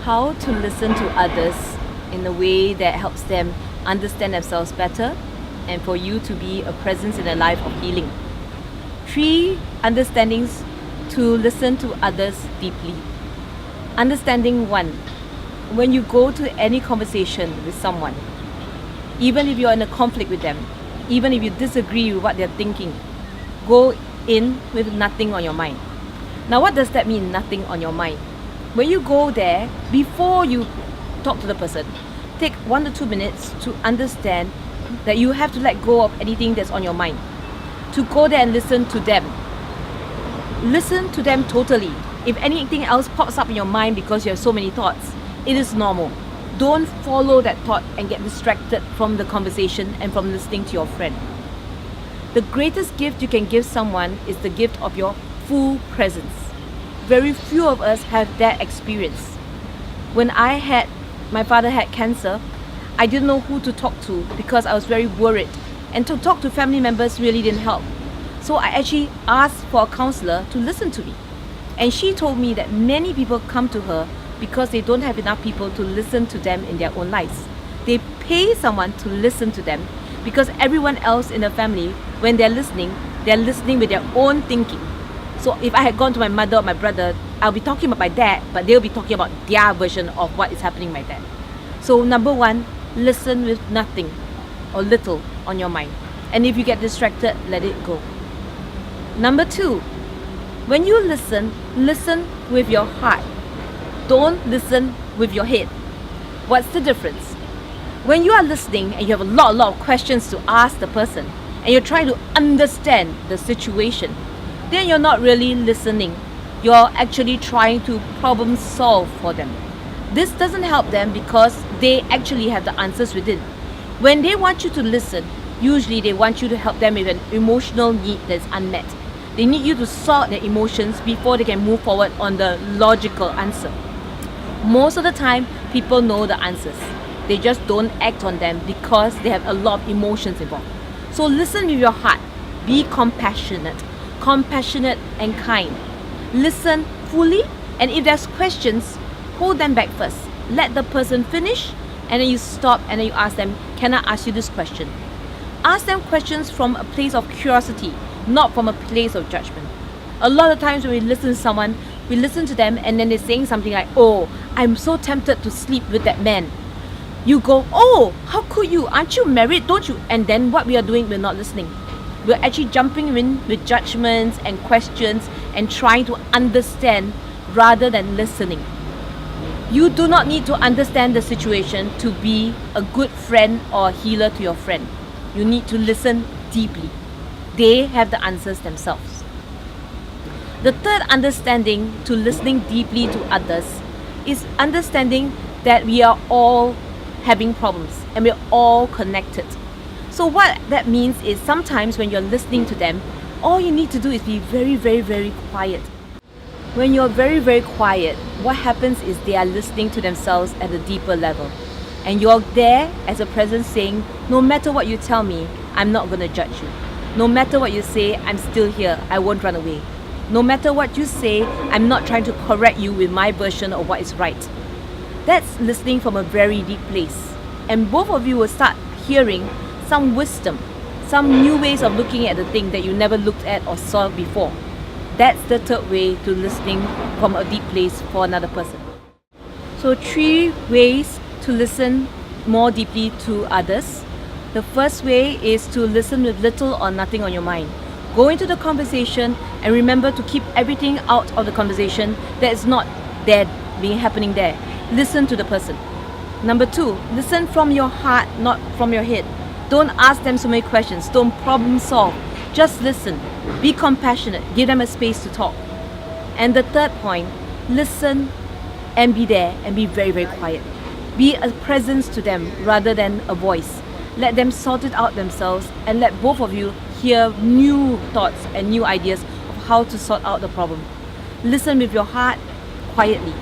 how to listen to others in a way that helps them understand themselves better and for you to be a presence in a life of healing. 3 understandings to listen to others deeply. Understanding 1. When you go to any conversation with someone, even if you're in a conflict with them, even if you disagree with what they're thinking, go in with nothing on your mind. Now, what does that mean, nothing on your mind? When you go there, before you talk to the person, take 1 to 2 minutes to understand that you have to let go of anything that's on your mind. To go there and listen to them. Listen to them totally. If anything else pops up in your mind because you have so many thoughts, it is normal. Don't follow that thought and get distracted from the conversation and from listening to your friend. The greatest gift you can give someone is the gift of your full presence. Very few of us have that experience. When my father had cancer, I didn't know who to talk to because I was very worried. And to talk to family members really didn't help. So I actually asked for a counselor to listen to me. And she told me that many people come to her because they don't have enough people to listen to them in their own lives. They pay someone to listen to them because everyone else in the family, when they're listening with their own thinking. So if I had gone to my mother or my brother, I'll be talking about my dad, but they'll be talking about their version of what is happening with my dad. So number 1, listen with nothing or little on your mind. And if you get distracted, let it go. Number 2, when you listen with your heart. Don't listen with your head. What's the difference? When you are listening and you have a lot of questions to ask the person and you're trying to understand the situation, then you're not really listening. You're actually trying to problem solve for them. This doesn't help them because they actually have the answers within. When they want you to listen, usually they want you to help them with an emotional need that's unmet. They need you to sort their emotions before they can move forward on the logical answer. Most of the time, people know the answers. They just don't act on them because they have a lot of emotions involved. So listen with your heart. Be compassionate and kind. Listen fully, and if there's questions, hold them back first. Let the person finish, and then you stop and then you ask them, can I ask you this question? Ask them questions from a place of curiosity, not from a place of judgment. A lot of times when we listen to someone, we listen to them and then they're saying something like, oh, I'm so tempted to sleep with that man. You go, oh, how could you? Aren't you married? Don't you? And then what we are doing, we're not listening. We're actually jumping in with judgments and questions and trying to understand rather than listening. You do not need to understand the situation to be a good friend or a healer to your friend. You need to listen deeply. They have the answers themselves. The third understanding to listening deeply to others is understanding that we are all having problems and we're all connected. So what that means is sometimes when you're listening to them, all you need to do is be very quiet. When you're very quiet, what happens is they are listening to themselves at a deeper level. And you're there as a presence saying, no matter what you tell me, I'm not going to judge you. No matter what you say, I'm still here. I won't run away. No matter what you say, I'm not trying to correct you with my version of what is right. That's listening from a very deep place. And both of you will start hearing some wisdom, some new ways of looking at the thing that you never looked at or saw before. That's the third way to listening from a deep place for another person. So 3 ways to listen more deeply to others. The first way is to listen with little or nothing on your mind. Go into the conversation and remember to keep everything out of the conversation that is not there happening there. Listen to the person. Number 2, listen from your heart, not from your head. Don't ask them so many questions. Don't problem solve. Just listen. Be compassionate. Give them a space to talk. And the third point, listen and be there and be very quiet. Be a presence to them rather than a voice. Let them sort it out themselves and let both of you hear new thoughts and new ideas of how to sort out the problem. Listen with your heart quietly.